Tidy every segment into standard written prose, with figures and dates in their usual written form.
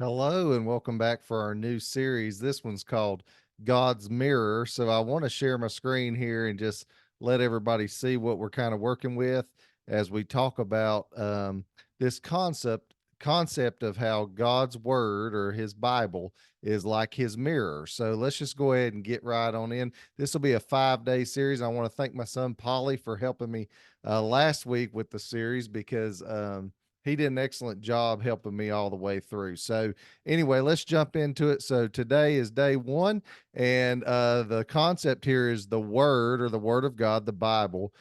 Hello and welcome back for our new series. This one's called God's Mirror. So I want to share my screen here and just let everybody see what we're kind of working with as we talk about this concept of how God's word or his Bible is like his mirror. So let's just go ahead and get right on in. This will be a 5-day series. I want to thank my son Polly for helping me last week with the series because he did an excellent job helping me all the way through. So anyway, let's jump into it. So today is day one, and the concept here is the word or the word of God, the Bible,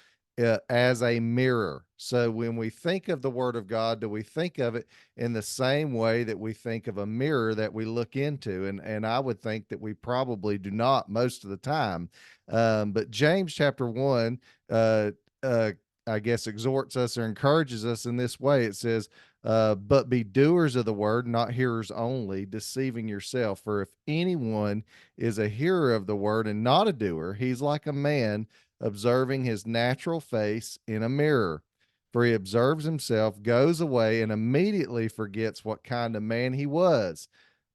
as a mirror. So when we think of the word of God, do we think of it in the same way that we think of a mirror that we look into? And I would think that we probably do not most of the time. But James chapter 1, uh, uh, I guess, exhorts us or encourages us in this way. It says, but be doers of the word, not hearers only, deceiving yourself. For if anyone is a hearer of the word and not a doer, he's like a man observing his natural face in a mirror. For he observes himself, goes away, and immediately forgets what kind of man he was.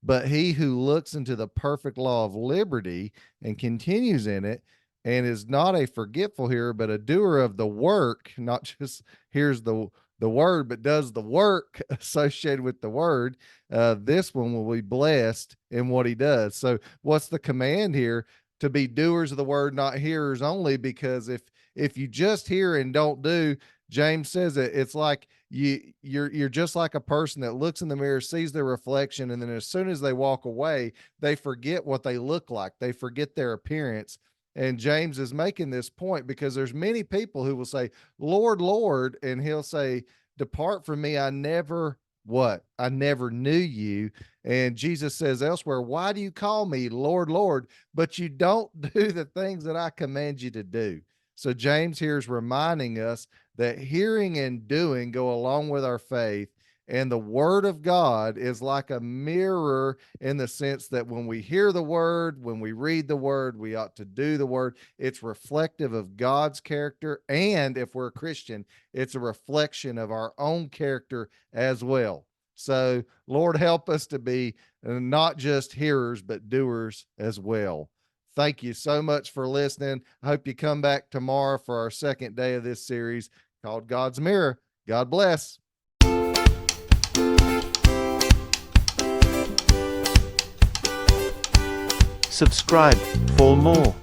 But he who looks into the perfect law of liberty and continues in it, and is not a forgetful hearer, but a doer of the work, not just hears the word, but does the work associated with the word, this one will be blessed in what he does. So what's the command here? To be doers of the word, not hearers only, because if you just hear and don't do, James says it's like you're just like a person that looks in the mirror, sees their reflection, and then as soon as they walk away, they forget what they look like. They forget their appearance. And James is making this point because there's many people who will say, Lord, Lord, and he'll say, depart from me. I never what? I never knew you. And Jesus says elsewhere, why do you call me Lord, Lord, but you don't do the things that I command you to do? So James here is reminding us that hearing and doing go along with our faith. And the word of God is like a mirror in the sense that when we hear the word, when we read the word, we ought to do the word. It's reflective of God's character. And if we're a Christian, it's a reflection of our own character as well. So, Lord, help us to be not just hearers, but doers as well. Thank you so much for listening. I hope you come back tomorrow for our second day of this series called God's Mirror. God bless. Subscribe for more.